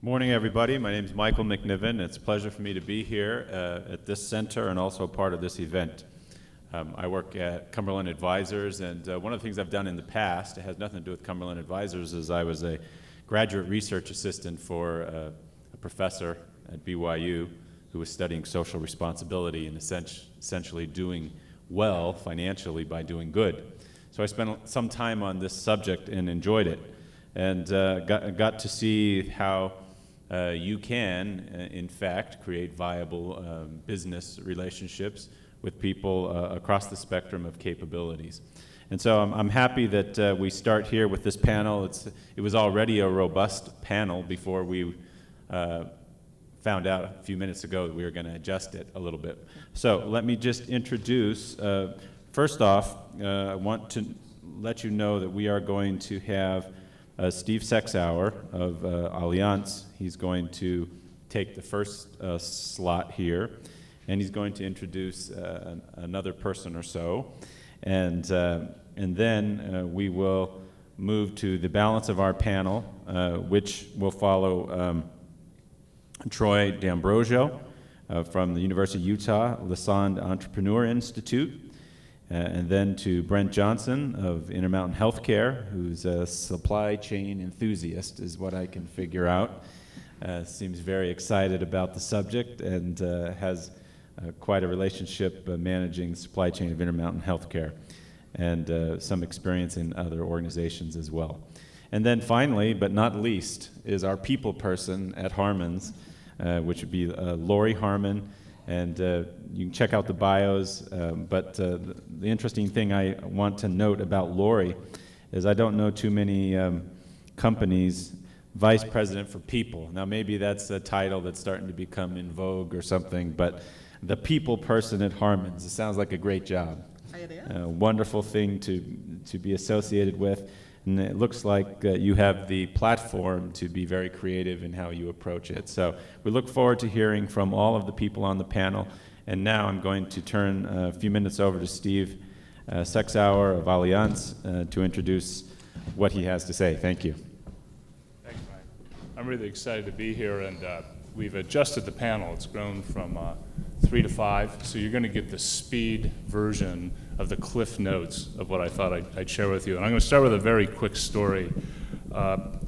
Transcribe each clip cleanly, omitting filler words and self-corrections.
Morning, everybody. My name is Michael McNiven. It's a pleasure for me to be here at this center and also part of this event. I work at Cumberland Advisors, and one of the things I've done in the past, it has nothing to do with Cumberland Advisors, is I was a graduate research assistant for a professor at BYU who was studying social responsibility and essentially doing well financially by doing good. So I spent some time on this subject and enjoyed it, and got to see how you can, in fact, create viable business relationships with people across the spectrum of capabilities. And so I'm happy that we start here with this panel. It was already a robust panel before we found out a few minutes ago that we were going to adjust it a little bit. So let me just introduce, first off, I want to let you know that we are going to have Steve Sexauer of Allianz. He's going to take the first slot here, and he's going to introduce another person or so, and then we will move to the balance of our panel, which will follow Troy D'Ambrosio from the University of Utah Lassonde Entrepreneur Institute, and then to Brent Johnson of Intermountain Healthcare, who's a supply chain enthusiast, is what I can figure out. Seems very excited about the subject and has quite a relationship managing the supply chain of Intermountain Healthcare, and some experience in other organizations as well. And then finally, but not least, is our people person at Harman's, which would be Lori Harman. And you can check out the bios, but the interesting thing I want to note about Lori is I don't know too many companies vice president for people. Now maybe that's a title that's starting to become in vogue or something, but the people person at Harman's, it sounds like a great job. It is. A wonderful thing to be associated with. And it looks like you have the platform to be very creative in how you approach it. So we look forward to hearing from all of the people on the panel. And now I'm going to turn a few minutes over to Steve Sexauer of Allianz to introduce what he has to say. Thank you. Thanks, Mike. I'm really excited to be here, and we've adjusted the panel. It's grown from 3 to 5, so you're going to get the speed version of the cliff notes of what I thought I'd share with you. And I'm going to start with a very quick story.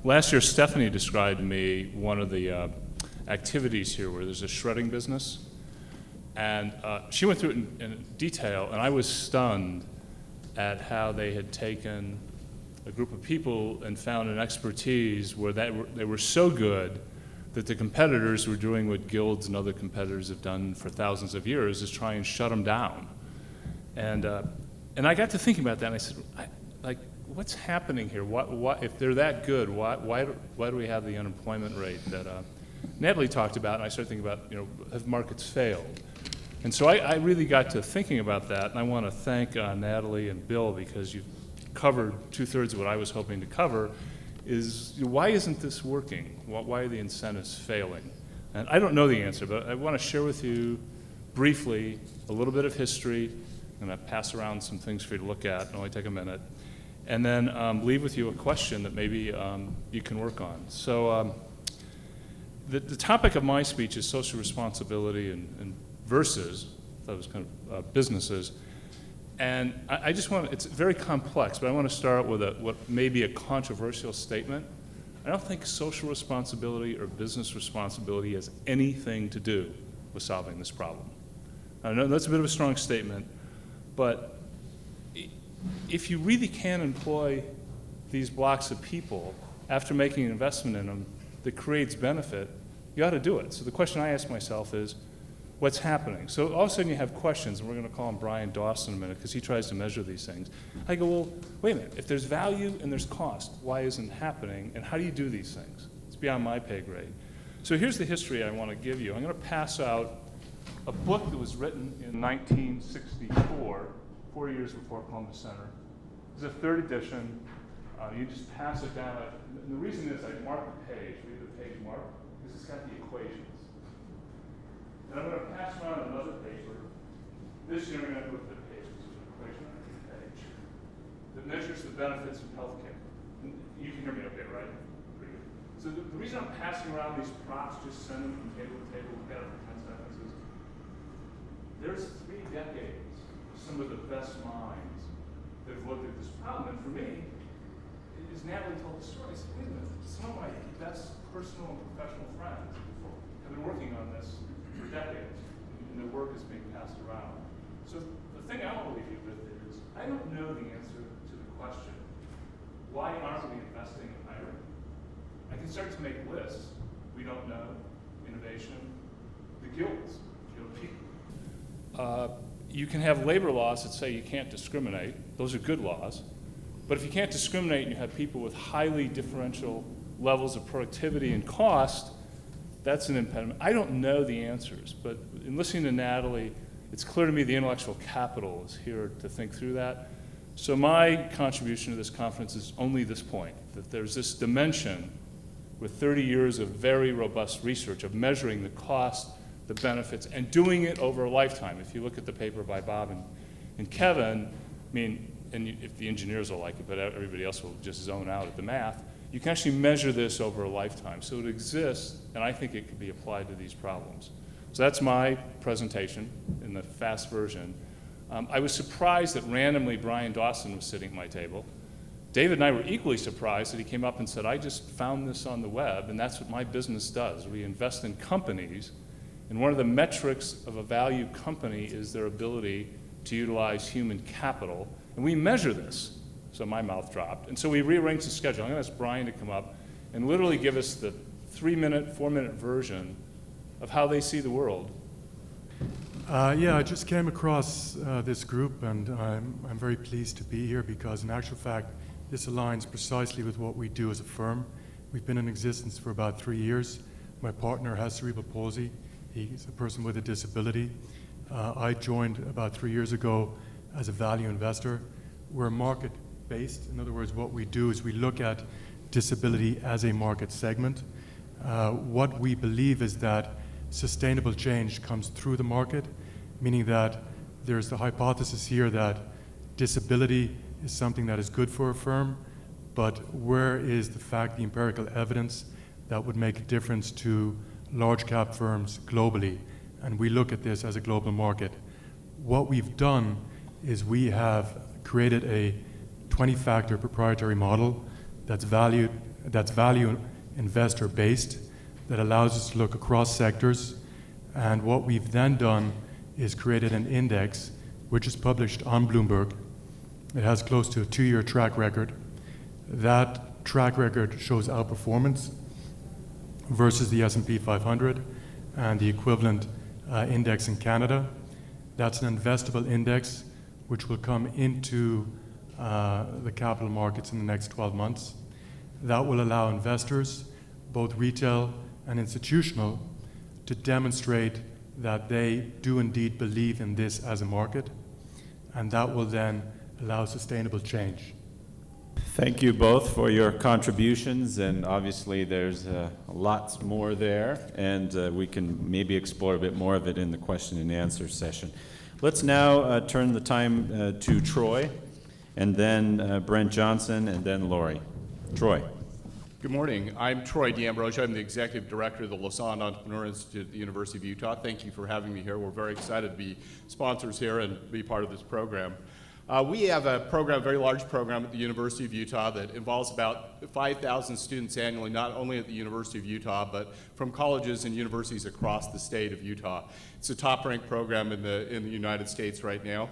Last year, Stephanie described to me one of the activities here where there's a shredding business. And she went through it in detail, and I was stunned at how they had taken a group of people and found an expertise where they were so good that the competitors were doing what guilds and other competitors have done for thousands of years, is try and shut them down. And I got to thinking about that, and I said, what's happening here? If they're that good, why do we have the unemployment rate that Natalie talked about? And I started thinking about, have markets failed? And so I really got to thinking about that, and I want to thank Natalie and Bill, because you've covered 2/3 of what I was hoping to cover. Is why isn't this working? Why are the incentives failing? And I don't know the answer, but I want to share with you briefly a little bit of history. I'm going to pass around some things for you to look at. It'll only take a minute. And then leave with you a question that maybe you can work on. So the topic of my speech is social responsibility and versus, I thought it was kind of businesses. And I just want to, it's very complex, but I want to start with what may be a controversial statement. I don't think social responsibility or business responsibility has anything to do with solving this problem. I know that's a bit of a strong statement, but if you really can employ these blocks of people after making an investment in them that creates benefit, you ought to do it. So the question I ask myself is, what's happening? So all of a sudden you have questions, and we're going to call him Brian Dawson in a minute because he tries to measure these things. I go, well, wait a minute. If there's value and there's cost, why isn't it happening? And how do you do these things? It's beyond my pay grade. So here's the history I want to give you. I'm going to pass out a book that was written in 1964, 4 years before Columbus Center. It's a 3rd edition. You just pass it down. And the reason is I mark the page, read the page mark, because it's got the equations. And I'm going to pass around another paper. This year I'm going to look at the page, which is an equation on the page, that measures the benefits of healthcare. You can hear me okay, right? Pretty good. So So the reason I'm passing around these props, just send them from table to table, look at it for 10 seconds, is there's 3 decades of some of the best minds that have looked at this problem. And for me, as Natalie told the story, I said, wait a minute, some of my best personal and professional friends have been working on this for decades, and their work is being passed around. So the thing I want to leave you with is, I don't know the answer to the question, why aren't we investing in hiring? I can start to make lists. We don't know, innovation, the guilds, people. You can have labor laws that say you can't discriminate. Those are good laws. But if you can't discriminate and you have people with highly differential levels of productivity and cost, that's an impediment. I don't know the answers, but in listening to Natalie, it's clear to me the intellectual capital is here to think through that. So my contribution to this conference is only this point, that there's this dimension with 30 years of very robust research of measuring the cost, the benefits, and doing it over a lifetime. If you look at the paper by Bob and Kevin, I mean, and if the engineers will like it, but everybody else will just zone out at the math, you can actually measure this over a lifetime. So it exists, and I think it could be applied to these problems. So that's my presentation in the fast version. I was surprised that randomly Brian Dawson was sitting at my table. David and I were equally surprised that he came up and said, I just found this on the web, and that's what my business does. We invest in companies, and one of the metrics of a value company is their ability to utilize human capital, and we measure this. So my mouth dropped. And so we rearranged the schedule. I'm going to ask Brian to come up and literally give us the 3-minute, 4-minute version of how they see the world. Yeah, I just came across this group, and I'm very pleased to be here because, in actual fact, this aligns precisely with what we do as a firm. We've been in existence for about 3 years. My partner has cerebral palsy. He's a person with a disability. I joined about 3 years ago as a value investor. We're market-based. In other words, what we do is we look at disability as a market segment. What we believe is that sustainable change comes through the market, meaning that there's the hypothesis here that disability is something that is good for a firm, but where is the empirical evidence that would make a difference to large cap firms globally? And we look at this as a global market. What we've done is we have created a 20-factor proprietary model that's value investor based, that allows us to look across sectors. And what we've then done is created an index which is published on Bloomberg. It has close to a 2-year track record. That track record shows outperformance versus the S&P 500 and the equivalent index in Canada. That's an investable index which will come into the capital markets in the next 12 months. That will allow investors, both retail and institutional, to demonstrate that they do indeed believe in this as a market, and that will then allow sustainable change. Thank you both for your contributions, and obviously there's lots more there, and we can maybe explore a bit more of it in the question and answer session. Let's now turn the time to Troy, and then Brent Johnson, and then Lori. Troy. Good morning. I'm Troy D'Ambrosio. I'm the Executive Director of the Lausanne Entrepreneur Institute at the University of Utah. Thank you for having me here. We're very excited to be sponsors here and be part of this program. We have a program, a very large program at the University of Utah that involves about 5,000 students annually, not only at the University of Utah, but from colleges and universities across the state of Utah. It's a top-ranked program in the United States right now.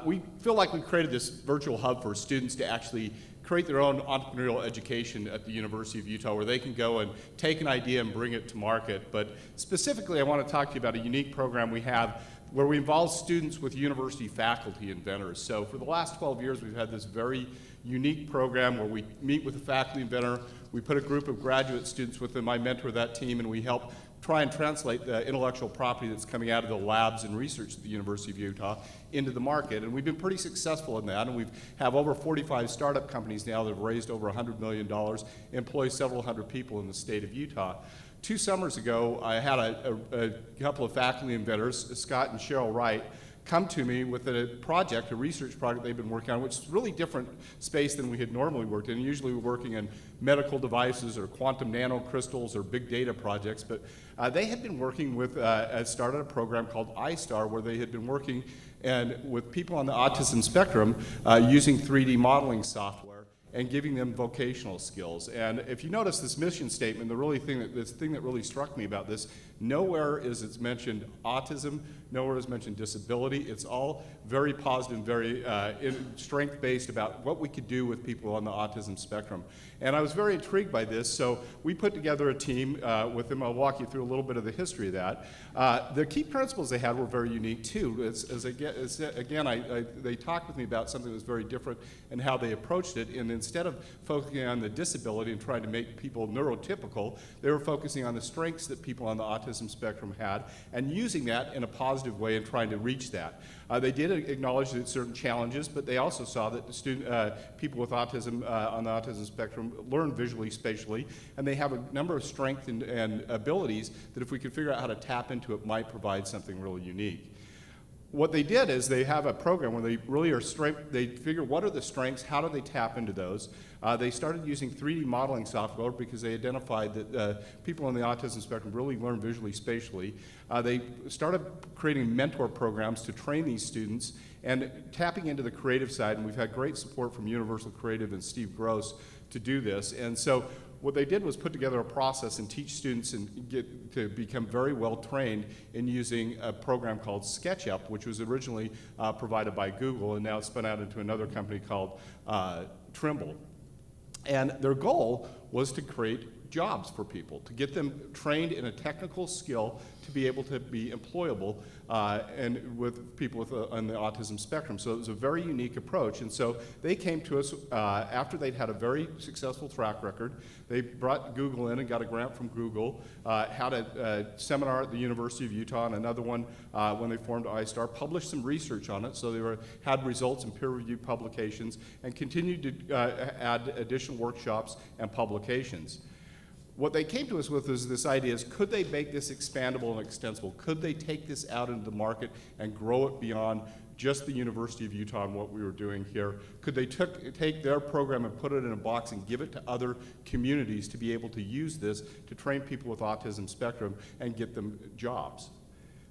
We feel like we created this virtual hub for students to actually create their own entrepreneurial education at the University of Utah, where they can go and take an idea and bring it to market. But specifically, I want to talk to you about a unique program we have where we involve students with university faculty inventors. So for the last 12 years, we've had this very unique program where we meet with a faculty inventor, we put a group of graduate students with them, I mentor that team, and we help try and translate the intellectual property that's coming out of the labs and research at the University of Utah into the market. And we've been pretty successful in that, and we have over 45 startup companies now that have raised over $100 million, employ several hundred people in the state of Utah. 2 summers ago, I had a couple of faculty inventors, Scott and Cheryl Wright, come to me with a project, a research project they've been working on, which is really different space than we had normally worked in. Usually we're working in medical devices or quantum nanocrystals or big data projects, but they had been working with, started a program called iStar, where they had been working with people on the autism spectrum using 3D modeling software and giving them vocational skills. And if you notice this mission statement, this thing that really struck me about this, nowhere is it's mentioned autism, nowhere is mentioned disability. It's all very positive, very strength-based about what we could do with people on the autism spectrum. And I was very intrigued by this, so we put together a team with them. I'll walk you through a little bit of the history of that. The key principles they had were very unique too. They talked with me about something that was very different and how they approached it. And instead of focusing on the disability and trying to make people neurotypical, they were focusing on the strengths that people on the autism spectrum had and using that in a positive way and trying to reach that. They did acknowledge that certain challenges, but they also saw that people with autism on the autism spectrum learn visually, spatially, and they have a number of strengths and abilities that if we could figure out how to tap into it might provide something really unique. What they did is they have a program where they really they figure what are the strengths, how do they tap into those. They started using 3D modeling software because they identified that people on the autism spectrum really learn visually, spatially. They started creating mentor programs to train these students and tapping into the creative side, and we've had great support from Universal Creative and Steve Gross to do this. And so what they did was put together a process and teach students and get to become very well trained in using a program called SketchUp, which was originally provided by Google and now spun out into another company called Trimble. And their goal was to create jobs for people, to get them trained in a technical skill to be able to be employable and with people on the autism spectrum. So it was a very unique approach. And so they came to us after they'd had a very successful track record. They brought Google in and got a grant from Google, had a seminar at the University of Utah and another one when they formed iStar, published some research on it, so they had results in peer-reviewed publications and continued to add additional workshops and publications. What they came to us with is this idea is, could they make this expandable and extensible? Could they take this out into the market and grow it beyond just the University of Utah and what we were doing here? Could they take their program and put it in a box and give it to other communities to be able to use this to train people with autism spectrum and get them jobs?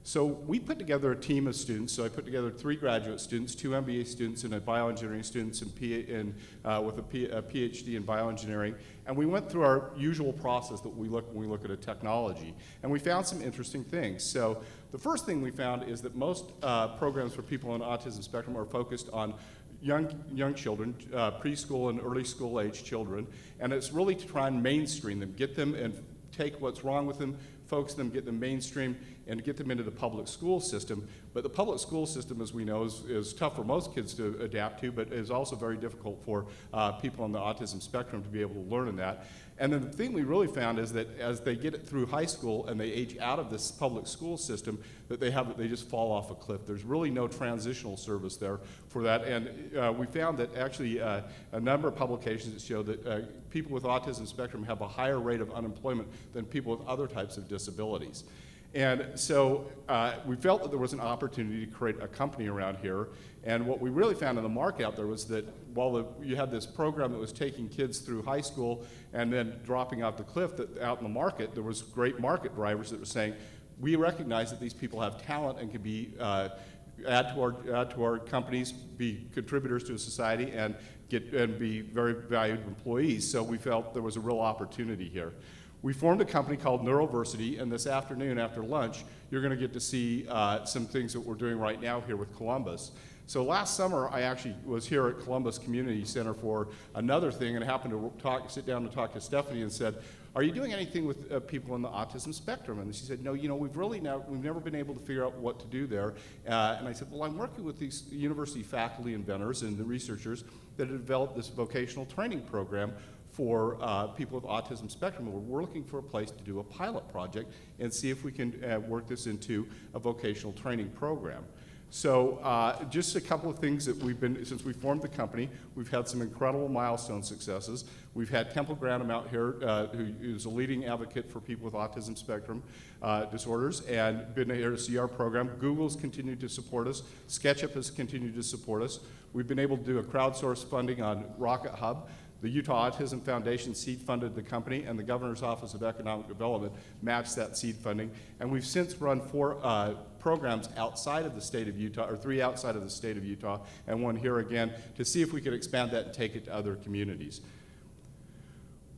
So we put together a team of students. So I put together 3 graduate students, 2 MBA students, and a bioengineering student with a PhD in bioengineering. And we went through our usual process that we look when we look at a technology. And we found some interesting things. So the first thing we found is that most programs for people on autism spectrum are focused on young children, preschool and early school age children. And it's really to try and mainstream them, get them and take what's wrong with them, focus them, get them mainstream, and get them into the public school system. But the public school system, as we know, is tough for most kids to adapt to, but is also very difficult for people on the autism spectrum to be able to learn in that. And then the thing we really found is that as they get it through high school and they age out of this public school system, that they just fall off a cliff. There's really no transitional service there for that. And we found that actually a number of publications that show that people with autism spectrum have a higher rate of unemployment than people with other types of disabilities. And so we felt that there was an opportunity to create a company around here. And what we really found in the market out there was that while you had this program that was taking kids through high school and then dropping off the cliff, that out in the market, there was great market drivers that were saying, we recognize that these people have talent and can be add to our companies, be contributors to a society, and be very valued employees. So we felt there was a real opportunity here. We formed a company called Neuroversity, and this afternoon after lunch, you're going to get to see some things that we're doing right now here with Columbus. So last summer, I actually was here at Columbus Community Center for another thing, and happened to sit down and talk to Stephanie and said, are you doing anything with people on the autism spectrum? And she said, no, we've never been able to figure out what to do there. And I said, well, I'm working with these university faculty and vendors and the researchers that have developed this vocational training program for people with autism spectrum. We're looking for a place to do a pilot project and see if we can work this into a vocational training program. So just a couple of things that since we formed the company, we've had some incredible milestone successes. We've had Temple Granum out here, who is a leading advocate for people with autism spectrum disorders, and been here to see our program. Google's continued to support us. SketchUp has continued to support us. We've been able to do a crowdsourced funding on Rocket Hub. The Utah Autism Foundation seed funded the company, and the Governor's Office of Economic Development matched that seed funding. And we've since run 4 programs outside of the state of Utah, or 3 outside of the state of Utah, and 1 here again, to see if we could expand that and take it to other communities.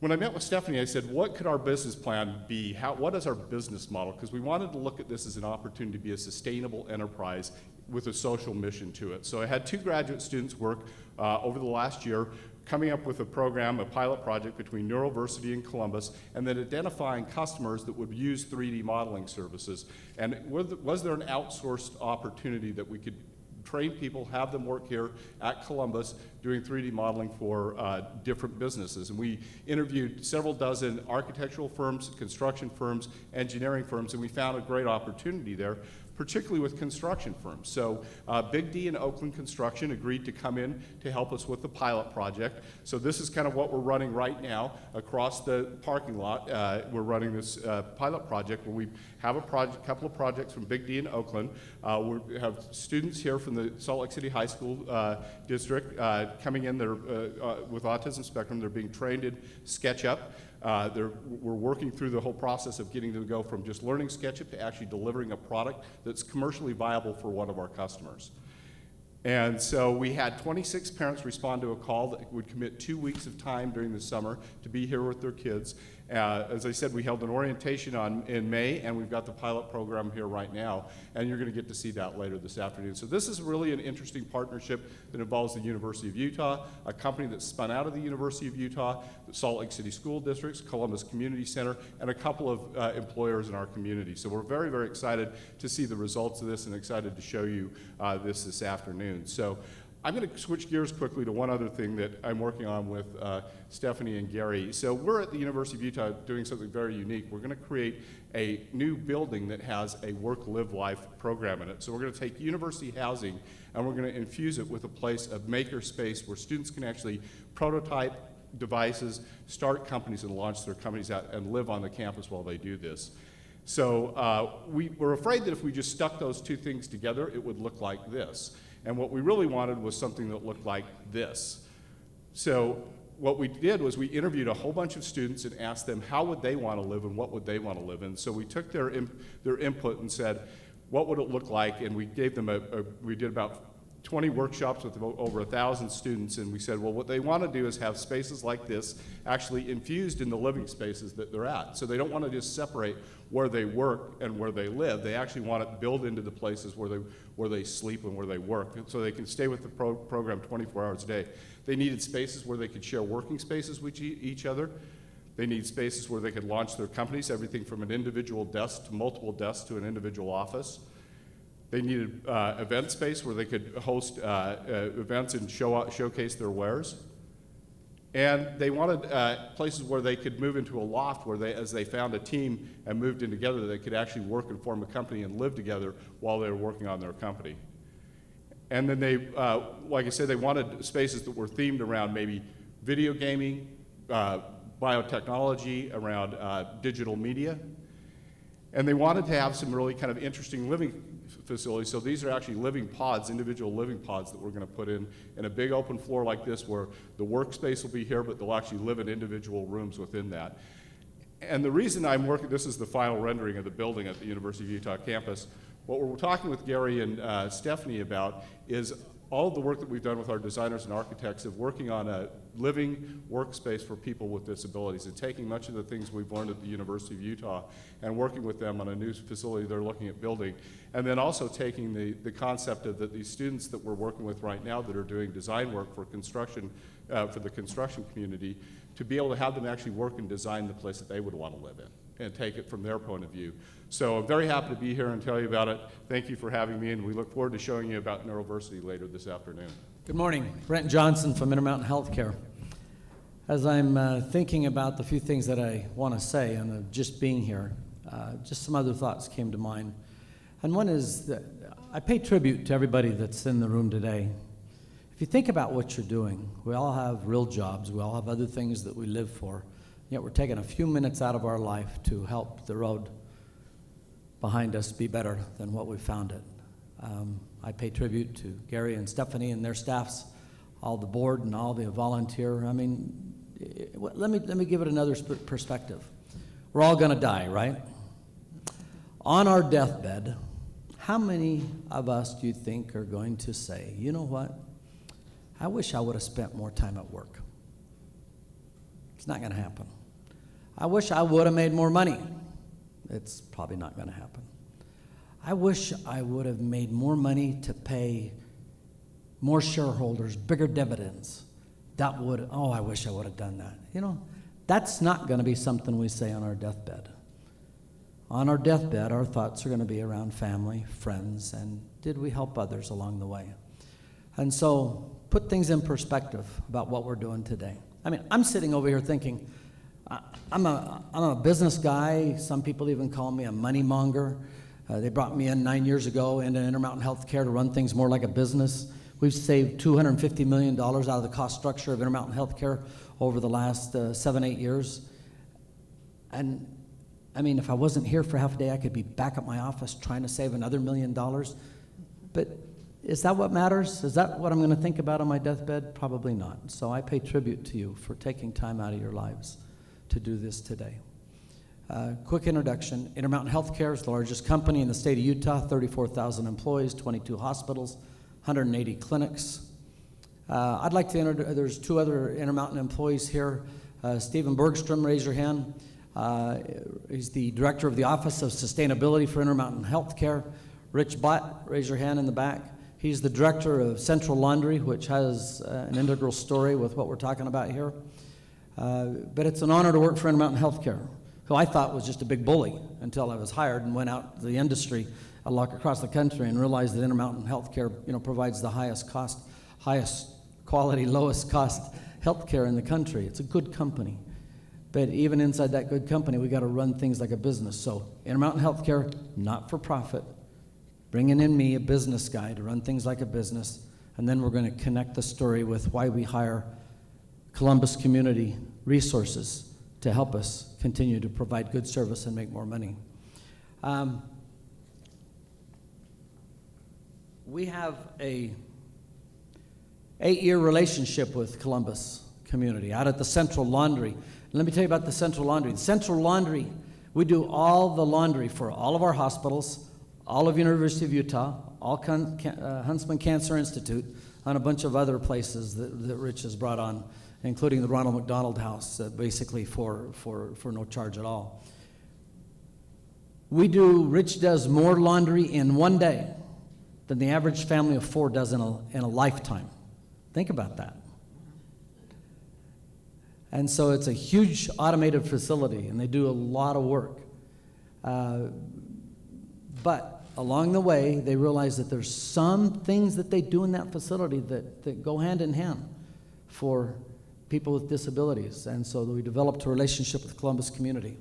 When I met with Stephanie, I said, what could our business plan be? What is our business model? Because we wanted to look at this as an opportunity to be a sustainable enterprise with a social mission to it. So I had 2 graduate students work over the last year coming up with a program, a pilot project between Neuroversity and Columbus, and then identifying customers that would use 3D modeling services. And was there an outsourced opportunity that we could train people, have them work here at Columbus doing 3D modeling for different businesses? And we interviewed several dozen architectural firms, construction firms, engineering firms, and we found a great opportunity there, particularly with construction firms. So Big D and Oakland Construction agreed to come in to help us with the pilot project. So this is kind of what we're running right now across the parking lot. We're running this pilot project where we have a couple of projects from Big D and Oakland. We have students here from the Salt Lake City High School district coming in there with autism spectrum. They're being trained in SketchUp. We're working through the whole process of getting them to go from just learning SketchUp to actually delivering a product that's commercially viable for one of our customers. And so we had 26 parents respond to a call that would commit 2 weeks of time during the summer to be here with their kids. As I said, we held an orientation in May, and we've got the pilot program here right now, and you're going to get to see that later this afternoon. So this is really an interesting partnership that involves the University of Utah, a company that's spun out of the University of Utah, the Salt Lake City School Districts, Columbus Community Center, and a couple of employers in our community. So we're very, very excited to see the results of this and excited to show you this afternoon. So I'm going to switch gears quickly to one other thing that I'm working on with Stephanie and Gary. So we're at the University of Utah doing something very unique. We're going to create a new building that has a work-live-life program in it. So we're going to take university housing and we're going to infuse it with a place of maker space where students can actually prototype devices, start companies, and launch their companies out and live on the campus while they do this. So we were afraid that if we just stuck those 2 things together, it would look like this. And what we really wanted was something that looked like this. So what we did was we interviewed a whole bunch of students and asked them how would they want to live and what would they want to live in. So we took their input and said, what would it look like? And we gave them we did about 20 workshops with over 1,000 students, and we said, well, what they want to do is have spaces like this actually infused in the living spaces that they're at. So they don't want to just separate where they work and where they live. They actually want it built into the places where they sleep and where they work, so they can stay with the program 24 hours a day. They needed spaces where they could share working spaces with each other. They need spaces where they could launch their companies, everything from an individual desk to multiple desks to an individual office. They needed event space where they could host events and showcase their wares. And they wanted places where they could move into a loft where as they found a team and moved in together, they could actually work and form a company and live together while they were working on their company. And then they, like I said, they wanted spaces that were themed around maybe video gaming, biotechnology, around digital media. And they wanted to have some really kind of interesting living facilities. So these are actually living pods, individual living pods that we're going to put in a big open floor like this where the workspace will be here, but they'll actually live in individual rooms within that. And the reason I'm working, this is the final rendering of the building at the University of Utah campus. What we're talking with Gary and Stephanie about is all of the work that we've done with our designers and architects of working on a living workspace for people with disabilities and taking much of the things we've learned at the University of Utah and working with them on a new facility they're looking at building. And then also taking the concept of these students that we're working with right now that are doing design work for construction, for the construction community, to be able to have them actually work and design the place that they would want to live in and take it from their point of view. So I'm very happy to be here and tell you about it. Thank you for having me, and we look forward to showing you about Neuroversity later this afternoon. Good morning. Brent Johnson from Intermountain Healthcare. As I'm thinking about the few things that I want to say and just being here, just some other thoughts came to mind. And one is that I pay tribute to everybody that's in the room today. If you think about what you're doing, we all have real jobs, we all have other things that we live for, yet we're taking a few minutes out of our life to help the road behind us be better than what we found it. I pay tribute to Gary and Stephanie and their staffs, all the board and all the volunteer. I mean, let me give it another perspective. We're all gonna die, right? On our deathbed, how many of us do you think are going to say, you know what? I wish I would have spent more time at work. It's not gonna happen. I wish I would have made more money. It's probably not gonna happen. I wish I would have made more money to pay more shareholders, bigger dividends. That would, oh, I wish I would have done that. You know, that's not gonna be something we say on our deathbed. On our deathbed, our thoughts are gonna be around family, friends, and did we help others along the way? And so, put things in perspective about what we're doing today. I mean, I'm sitting over here thinking, I'm a business guy. Some people even call me a money monger. They brought me in 9 years ago into Intermountain Healthcare to run things more like a business. We've saved $250 million out of the cost structure of Intermountain Healthcare over the last 7-8 years. And I mean, if I wasn't here for half a day, I could be back at my office trying to save another $1 million. But is that what matters? Is that what I'm going to think about on my deathbed? Probably not. So I pay tribute to you for taking time out of your lives to do this today. Quick introduction. Intermountain Healthcare is the largest company in the state of Utah, 34,000 employees, 22 hospitals, 180 clinics. I'd like to introduce, there's 2 other Intermountain employees here. Stephen Bergstrom, raise your hand. He's the director of the Office of Sustainability for Intermountain Healthcare. Rich Bott, raise your hand in the back. He's the director of Central Laundry, which has an integral story with what we're talking about here. But it's an honor to work for Intermountain Healthcare, who I thought was just a big bully until I was hired and went out to the industry across the country and realized that Intermountain Healthcare, provides the highest quality, lowest cost healthcare in the country. It's a good company. But even inside that good company, we got to run things like a business. So Intermountain Healthcare, not for profit, bringing in me, a business guy, to run things like a business, and then we're going to connect the story with why we hire Columbus Community Resources to help us continue to provide good service and make more money. We have a 8-year relationship with Columbus Community out at the Central Laundry. Let me tell you about the Central Laundry. The Central Laundry, we do all the laundry for all of our hospitals, all of University of Utah, all Huntsman Cancer Institute, and a bunch of other places that Rich has brought on, including the Ronald McDonald House, basically for no charge at all. Rich does more laundry in one day than the average family of 4 does in a lifetime. Think about that. And so it's a huge automated facility, and they do a lot of work. But along the way, they realize that there's some things that they do in that facility that go hand in hand for people with disabilities. And so we developed a relationship with Columbus Community.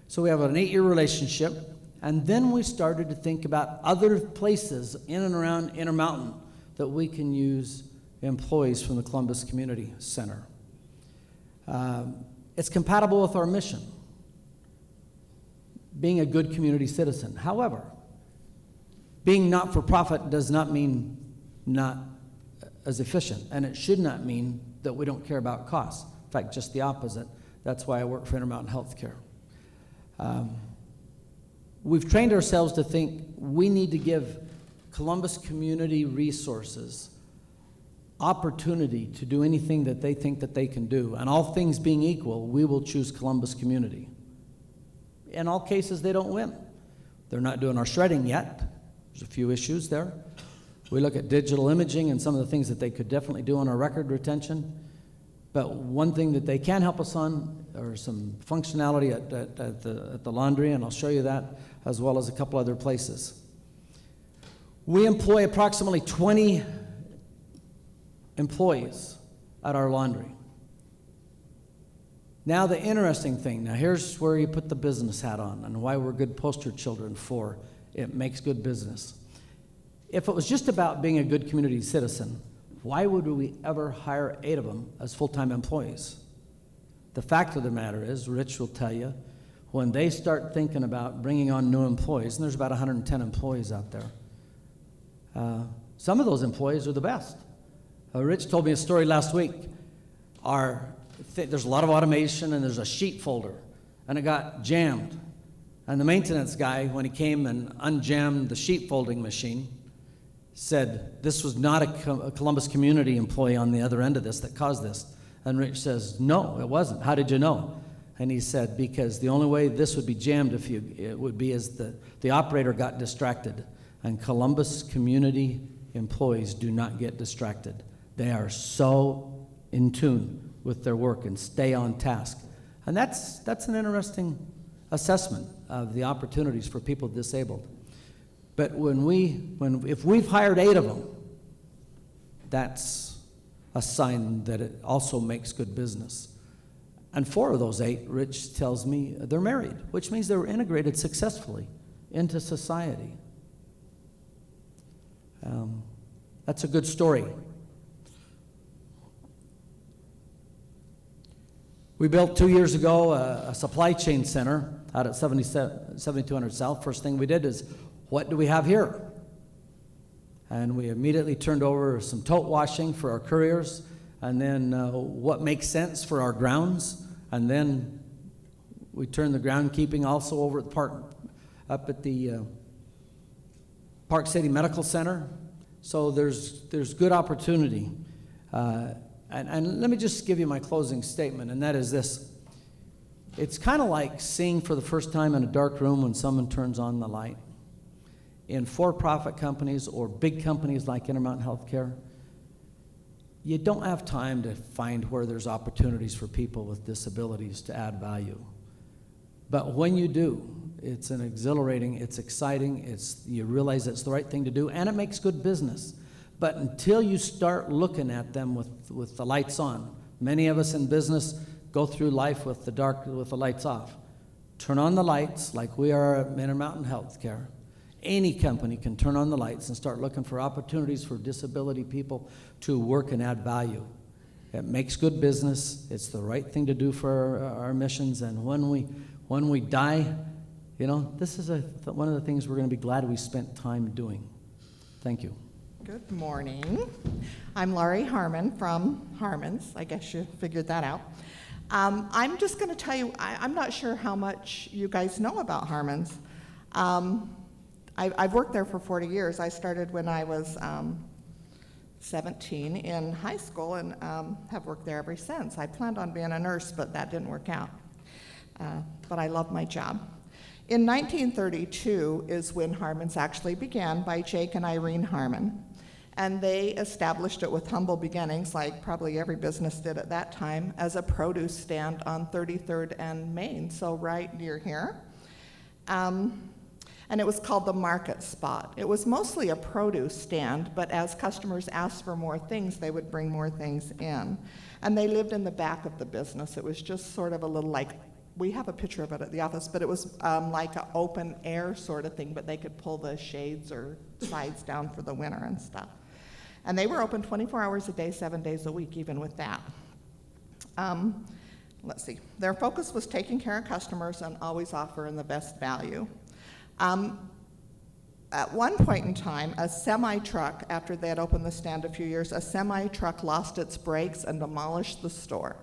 So we have an 8-year relationship, and then we started to think about other places in and around Intermountain that we can use employees from the Columbus Community Center. It's compatible with our mission, being a good community citizen. However, being not-for-profit does not mean not as efficient, and it should not mean that we don't care about costs. In fact, just the opposite. That's why I work for Intermountain Healthcare. We've trained ourselves to think we need to give Columbus Community Resources opportunity to do anything that they think that they can do. And all things being equal, we will choose Columbus Community. In all cases, they don't win. They're not doing our shredding yet. There's a few issues there. We look at digital imaging and some of the things that they could definitely do on our record retention. But one thing that they can help us on are some functionality at the laundry, and I'll show you that, as well as a couple other places. We employ approximately 20 employees at our laundry. Now the interesting thing, now here's where you put the business hat on and why we're good poster children for it makes good business. If it was just about being a good community citizen, why would we ever hire 8 of them as full-time employees? The fact of the matter is, Rich will tell you, when they start thinking about bringing on new employees, and there's about 110 employees out there, some of those employees are the best. Rich told me a story last week. There's a lot of automation, and there's a sheet folder, and it got jammed. And the maintenance guy, when he came and unjammed the sheet folding machine, said, this was not a Columbus community employee on the other end of this that caused this. And Rich says, no, it wasn't. How did you know? And he said, because the only way this would be jammed it would be as the operator got distracted. And Columbus community employees do not get distracted. They are so in tune with their work and stay on task. And that's an interesting assessment of the opportunities for people disabled. But if we've hired 8 of them, that's a sign that it also makes good business. And 4 of those 8, Rich tells me, they're married, which means they were integrated successfully into society. That's a good story. We built 2 years ago a supply chain center out at 7200 South. First thing we did is, what do we have here? And we immediately turned over some tote washing for our couriers, and then what makes sense for our grounds, and then we turned the groundkeeping also over at the park, up at the Park City Medical Center. So there's good opportunity. And let me just give you my closing statement, and that is this. It's kind of like seeing for the first time in a dark room when someone turns on the light. In for-profit companies or big companies like Intermountain Healthcare, you don't have time to find where there's opportunities for people with disabilities to add value. But when you do, it's an exhilarating, it's exciting, you realize it's the right thing to do, and it makes good business. But until you start looking at them with the lights on, many of us in business go through life with the lights off. Turn on the lights like we are at Intermountain Healthcare. Any company can turn on the lights and start looking for opportunities for disability people to work and add value. It makes good business. It's the right thing to do for our missions. And when we die, this is one of the things we're going to be glad we spent time doing. Thank you. Good morning. I'm Laurie Harmon from Harmon's. I guess you figured that out. I'm just going to tell you, I'm not sure how much you guys know about Harmon's. I've worked there for 40 years. I started when I was 17 in high school and have worked there ever since. I planned on being a nurse, but that didn't work out. But I love my job. In 1932 is when Harmon's actually began by Jake and Irene Harmon. And they established it with humble beginnings, like probably every business did at that time, as a produce stand on 33rd and Main, so right near here. And it was called the Market Spot. It was mostly a produce stand, but as customers asked for more things, they would bring more things in. And they lived in the back of the business. It was just sort of a little we have a picture of it at the office, but it was like an open air sort of thing, but they could pull the shades or sides down for the winter and stuff. And they were open 24 hours a day, 7 days a week, even with that. Let's see. Their focus was taking care of customers and always offering the best value. At one point in time, a semi-truck, after they had opened the stand a few years, a semi-truck lost its brakes and demolished the store.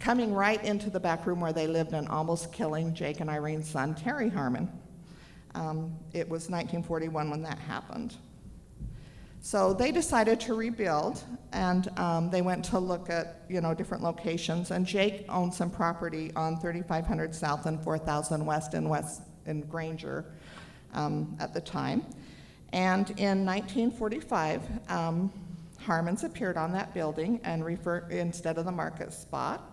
Coming right into the back room where they lived and almost killing Jake and Irene's son, Terry Harmon. It was 1941 when that happened. So they decided to rebuild, and they went to look at different locations. And Jake owned some property on 3500 South and 4000 West in Granger at the time. And in 1945, Harmon's appeared on that building and instead of the Market Spot.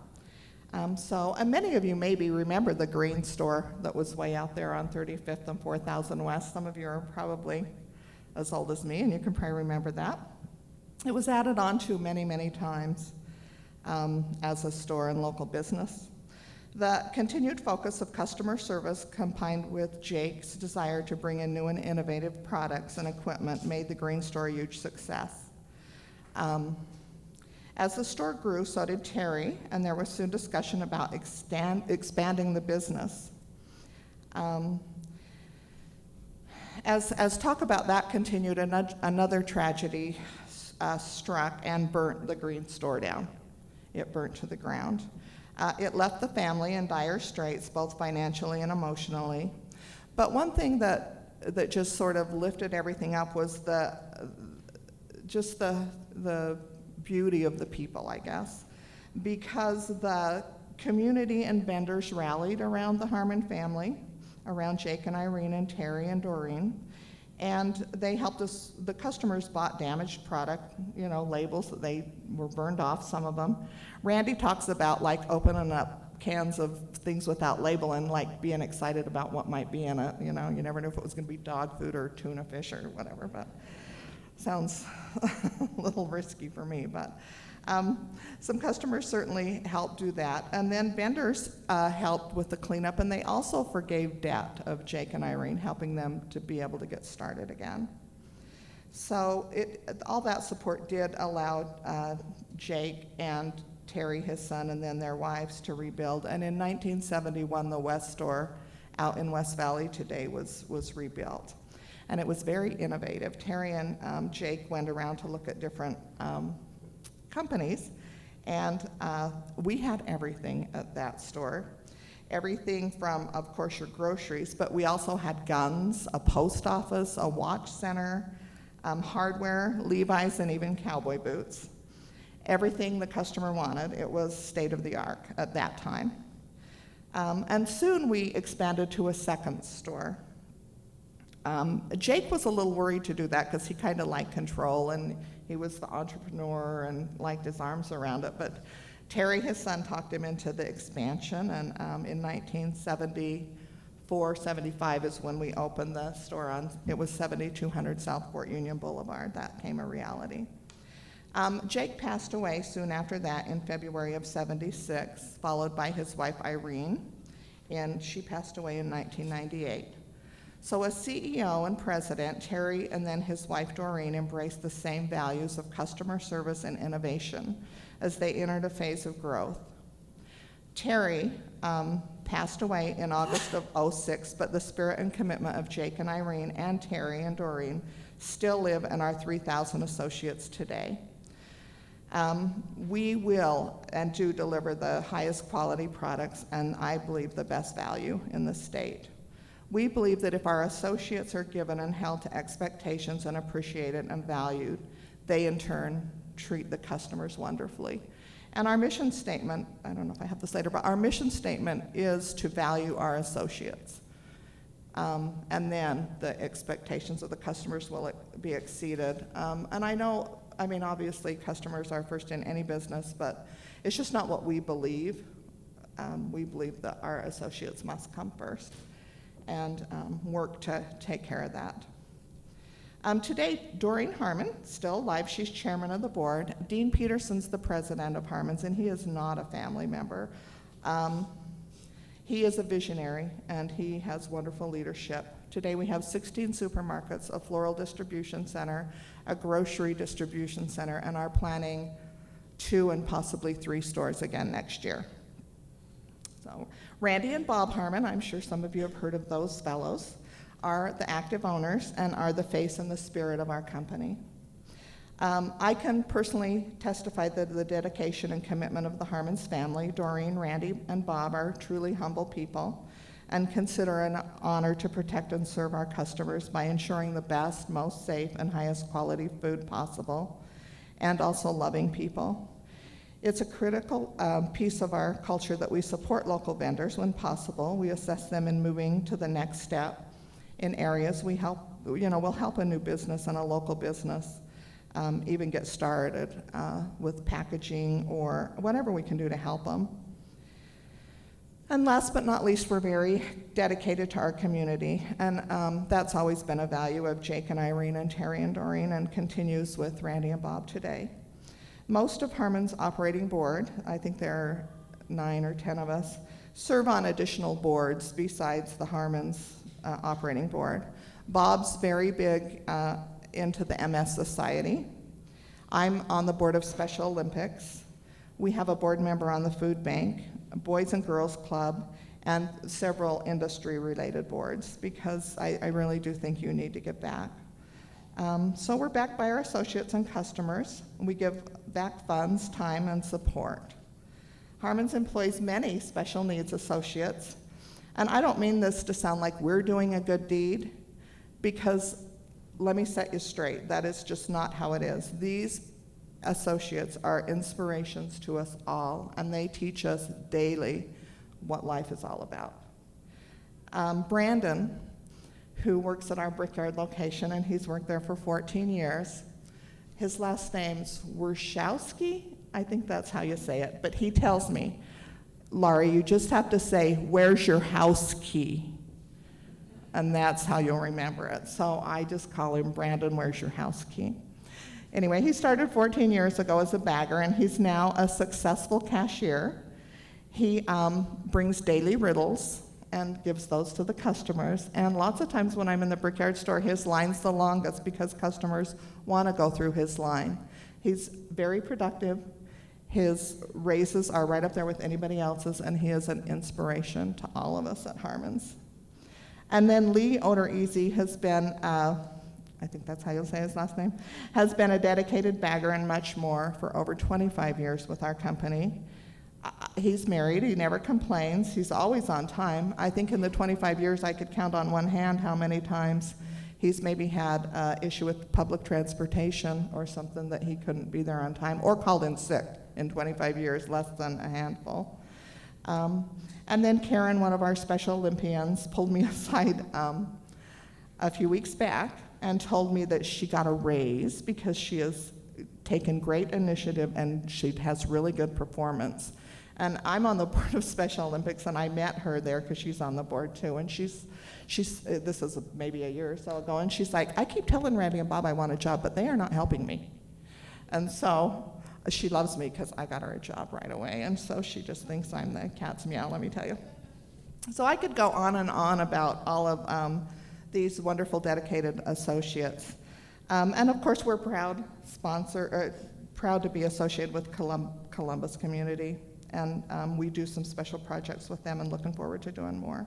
And many of you maybe remember the green store that was way out there on 35th and 4000 West. Some of you are probably as old as me, and you can probably remember that. It was added on to many, many times as a store and local business. The continued focus of customer service combined with Jake's desire to bring in new and innovative products and equipment made the Green Store a huge success. As the store grew, so did Terry, and there was soon discussion about expanding the business. As talk about that continued, another tragedy struck and burnt the Green Store down. It burnt to the ground. It left the family in dire straits, both financially and emotionally. But one thing that just sort of lifted everything up was the beauty of the people, I guess, because the community and vendors rallied around the Harmon family, around Jake and Irene and Terry and Doreen, and they helped us. The customers bought damaged product, labels that they were burned off, some of them. Randy talks about like opening up cans of things without label and like being excited about what might be in it. You never knew if it was going to be dog food or tuna fish or whatever, but sounds a little risky for me, but some customers certainly helped do that. And then vendors helped with the cleanup, and they also forgave debt of Jake and Irene, helping them to be able to get started again. So all that support did allow Jake and Terry, his son, and then their wives to rebuild. And in 1971, the West Store out in West Valley today was rebuilt. And it was very innovative. Terry and Jake went around to look at different companies, and we had everything at that store. Everything from, of course, your groceries, but we also had guns, a post office, a watch center, hardware, Levi's, and even cowboy boots. Everything the customer wanted. It was state of the art at that time. And soon we expanded to a second store. Jake was a little worried to do that because he kind of liked control, and he was the entrepreneur and liked his arms around it. But Terry, his son, talked him into the expansion, and in 1974, 75 is when we opened the store it was 7200 South Fort Union Boulevard. That came a reality. Jake passed away soon after that in February of 76, followed by his wife Irene, and she passed away in 1998. So as CEO and president, Terry and then his wife Doreen embraced the same values of customer service and innovation as they entered a phase of growth. Terry passed away in August of 06, but the spirit and commitment of Jake and Irene and Terry and Doreen still live in our 3,000 associates today. We will and do deliver the highest quality products and I believe the best value in the state. We believe that if our associates are given and held to expectations and appreciated and valued, they in turn treat the customers wonderfully. And our mission statement, I don't know if I have this later, but our mission statement is to value our associates. And then the expectations of the customers will be exceeded. And obviously customers are first in any business, but it's just not what we believe. We believe that our associates must come first and work to take care of that. Today, Doreen Harmon, still alive, she's chairman of the board. Dean Peterson's the president of Harmon's, and he is not a family member. He is a visionary, and he has wonderful leadership. Today we have 16 supermarkets, a floral distribution center, a grocery distribution center, and are planning 2 and possibly 3 stores again next year. So Randy and Bob Harmon, I'm sure some of you have heard of those fellows, are the active owners and are the face and the spirit of our company. I can personally testify that the dedication and commitment of the Harmon's family, Doreen, Randy, and Bob, are truly humble people and consider an honor to protect and serve our customers by ensuring the best, most safe, and highest quality food possible, and also loving people. It's a critical piece of our culture that we support local vendors when possible. We assess them in moving to the next step in areas we'll help a new business and a local business even get started with packaging or whatever we can do to help them. And last but not least, we're very dedicated to our community, and that's always been a value of Jake and Irene and Terry and Doreen and continues with Randy and Bob today. Most of Harmon's operating board, I think there are 9 or 10 of us, serve on additional boards besides the Harmon's operating board. Bob's very big into the MS Society. I'm on the board of Special Olympics. We have a board member on the food bank, a Boys and Girls Club, and several industry-related boards, because I really do think you need to give back. So we're backed by our associates and customers. We give back funds, time, and support. Harmon's employs many special needs associates, and I don't mean this to sound like we're doing a good deed, because let me set you straight, that is just not how it is. These associates are inspirations to us all, and they teach us daily what life is all about. Brandon, who works at our Brickyard location, and he's worked there for 14 years, his last name's Wershowski, I think that's how you say it, but he tells me, Laurie, you just have to say, where's your house key? And that's how you'll remember it. So I just call him Brandon, where's your house key? Anyway, he started 14 years ago as a bagger, and he's now a successful cashier. He brings daily riddles and gives those to the customers. And lots of times when I'm in the Brickyard store, his line's the longest because customers want to go through his line. He's very productive. His raises are right up there with anybody else's, and he is an inspiration to all of us at Harmon's. And then Lee Oder-Easy has been, I think that's how you'll say his last name, has been a dedicated bagger and much more for over 25 years with our company. He's married, he never complains, he's always on time. I think in the 25 years I could count on one hand how many times he's maybe had an issue with public transportation or something that he couldn't be there on time, or called in sick in 25 years, less than a handful. And then Karen, one of our Special Olympians, pulled me aside a few weeks back and told me that she got a raise because she has taken great initiative and she has really good performance. And I'm on the board of Special Olympics, and I met her there because she's on the board too. And she's this is maybe a year or so ago, and she's like, I keep telling Randy and Bob I want a job, but they are not helping me. And so she loves me because I got her a job right away, and so she just thinks I'm the cat's meow, let me tell you. So I could go on and on about all of these wonderful dedicated associates. And of course, we're proud to be associated with Columbus Community, and we do some special projects with them and looking forward to doing more.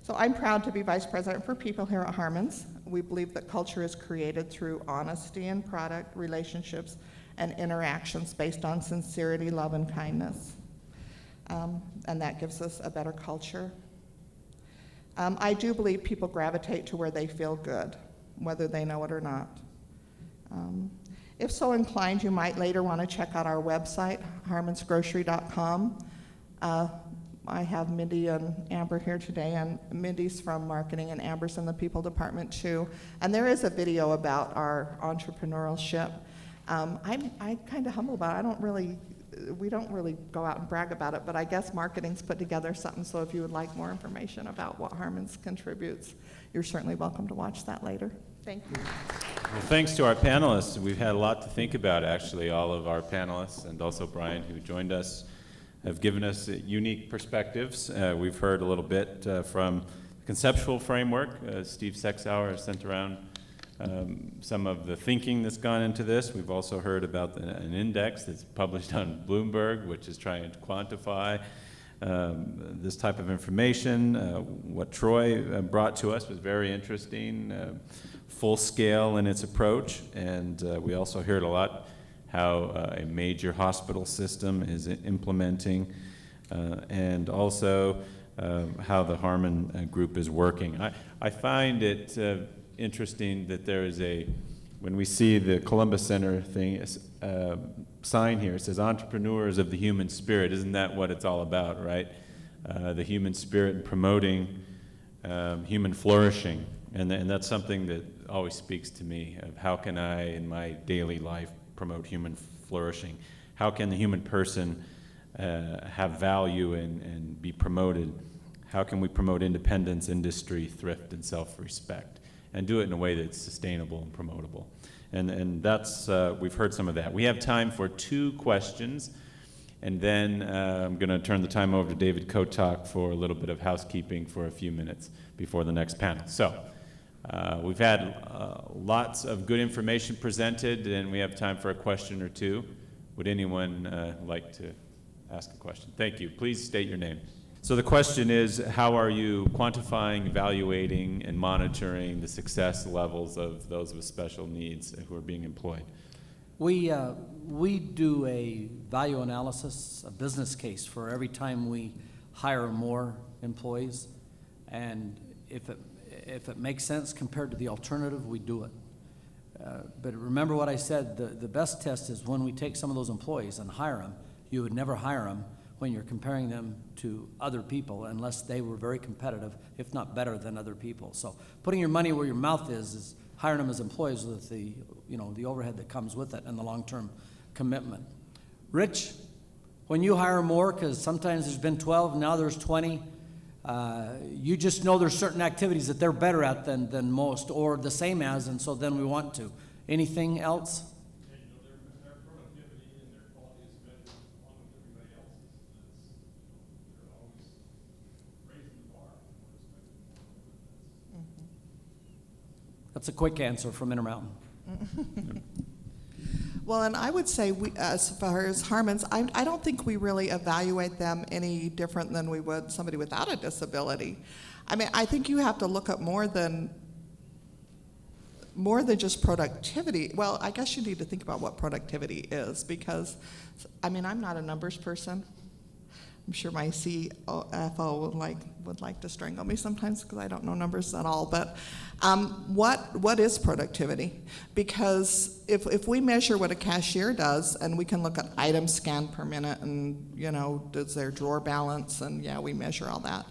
So I'm proud to be Vice President for People here at Harmon's. We believe that culture is created through honesty in product, relationships, and interactions based on sincerity, love, and kindness. And that gives us a better culture. I do believe people gravitate to where they feel good, whether they know it or not. If so inclined, you might later want to check out our website, harmonsgrocery.com. I have Mindy and Amber here today, and Mindy's from marketing and Amber's in the people department too. And there is a video about our entrepreneurship. I'm kind of humble about it. We don't really go out and brag about it, but I guess marketing's put together something, so if you would like more information about what Harmon's contributes, you're certainly welcome to watch that later. Thank you. Well, thanks to our panelists. We've had a lot to think about, actually. All of our panelists, and also Brian, who joined us, have given us unique perspectives. We've heard a little bit from the conceptual framework. Steve Sexauer has sent around some of the thinking that's gone into this. We've also heard about an index that's published on Bloomberg, which is trying to quantify this type of information. What Troy brought to us was very interesting, full scale in its approach, and we also heard a lot how a major hospital system is implementing, and also how the Harmon group is working. I find it interesting that there is when we see the Columbus Center thing, sign here, it says entrepreneurs of the human spirit. Isn't that what it's all about, right? The human spirit and promoting human flourishing. And that's something that always speaks to me of how can I, in my daily life, promote human flourishing? How can the human person have value and be promoted? How can we promote independence, industry, thrift, and self-respect? And do it in a way that's sustainable and promotable. And that's, we've heard some of that. We have time for 2 questions. And then I'm going to turn the time over to David Kotok for a little bit of housekeeping for a few minutes before the next panel. So we've had lots of good information presented, and we have time for a question or two. Would anyone like to ask a question? Thank you. Please state your name. So the question is, how are you quantifying, evaluating, and monitoring the success levels of those with special needs who are being employed? We do a value analysis, a business case for every time we hire more employees, and if it makes sense compared to the alternative, we do it. But remember what I said, the best test is when we take some of those employees and hire them. You would never hire them when you're comparing them to other people unless they were very competitive, if not better than other people. So putting your money where your mouth is hiring them as employees with the, the overhead that comes with it and the long-term commitment. Rich, when you hire more, because sometimes there's been 12, now there's 20, you just know there's certain activities that they're better at than most, or the same as, and so then we want to. Anything else? Their productivity and their quality is better along with everybody else's. They're always raising the bar. That's a quick answer from Intermountain. Well, and I would say, as far as Harmon's, I don't think we really evaluate them any different than we would somebody without a disability. I mean, I think you have to look at more than just productivity. Well, I guess you need to think about what productivity is, because, I mean, I'm not a numbers person. I'm sure my CFO would like to strangle me sometimes because I don't know numbers at all. But what is productivity? Because if we measure what a cashier does, and we can look at items scanned per minute, and does their drawer balance, and yeah, we measure all that.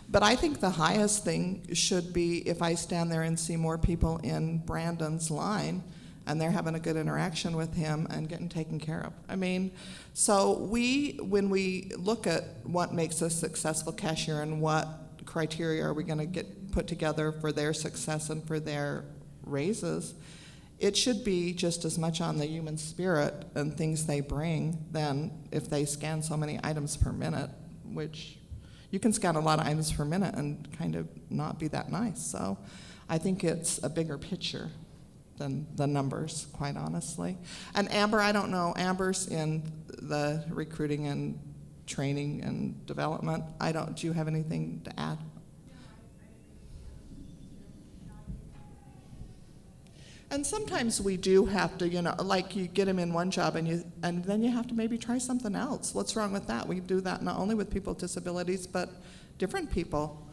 But I think the highest thing should be if I stand there and see more people in Brandon's line, and they're having a good interaction with him and getting taken care of. I mean, so when we look at what makes a successful cashier and what criteria are we going to get put together for their success and for their raises, it should be just as much on the human spirit and things they bring than if they scan so many items per minute, which you can scan a lot of items per minute and kind of not be that nice. So I think it's a bigger picture than the numbers, quite honestly. And Amber, I don't know, Amber's in the recruiting and training and development. Do you have anything to add? And sometimes we do have to, like you get them in one job and then you have to maybe try something else. What's wrong with that? We do that not only with people with disabilities, but different people.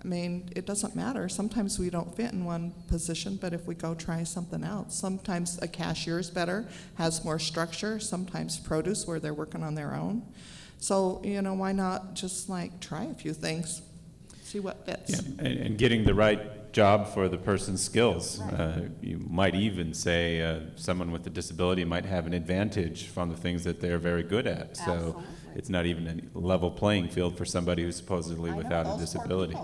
I mean, it doesn't matter. Sometimes we don't fit in one position, but if we go try something else, sometimes a cashier is better, has more structure, sometimes produce where they're working on their own. So, why not just try a few things, see what fits. Yeah, and getting the right job for the person's skills. Right. You might even say someone with a disability might have an advantage from the things that they're very good at. Absolutely. So it's not even a level playing field for somebody who's supposedly without a disability.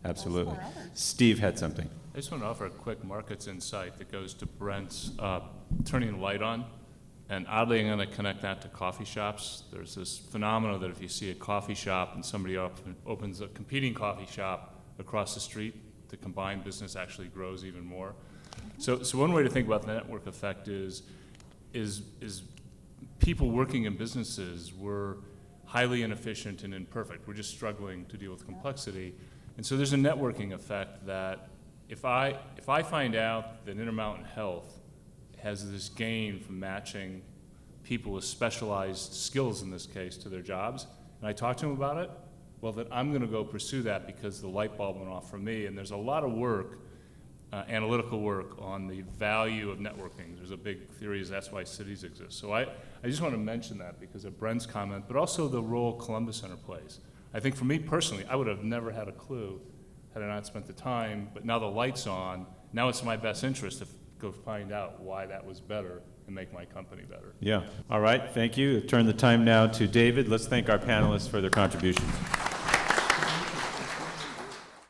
Absolutely. Steve had something. I just want to offer a quick markets insight that goes to Brent's turning the light on. And oddly, I'm going to connect that to coffee shops. There's this phenomenon that if you see a coffee shop and somebody opens a competing coffee shop across the street, the combined business actually grows even more. So one way to think about the network effect is people working in businesses were highly inefficient and imperfect. We're just struggling to deal with complexity. And so there's a networking effect that if I find out that Intermountain Health has this gain from matching people with specialized skills, in this case, to their jobs, and I talk to them about it, well, then I'm going to go pursue that because the light bulb went off for me. And there's a lot of work, analytical work, on the value of networking. There's a big theory is that's why cities exist. So I just want to mention that because of Brent's comment, but also the role Columbus Center plays. I think for me personally, I would have never had a clue had I not spent the time, but now the light's on, now it's my best interest to go find out why that was better and make my company better. Yeah. All right. Thank you. Turn the time now to David. Let's thank our panelists for their contributions.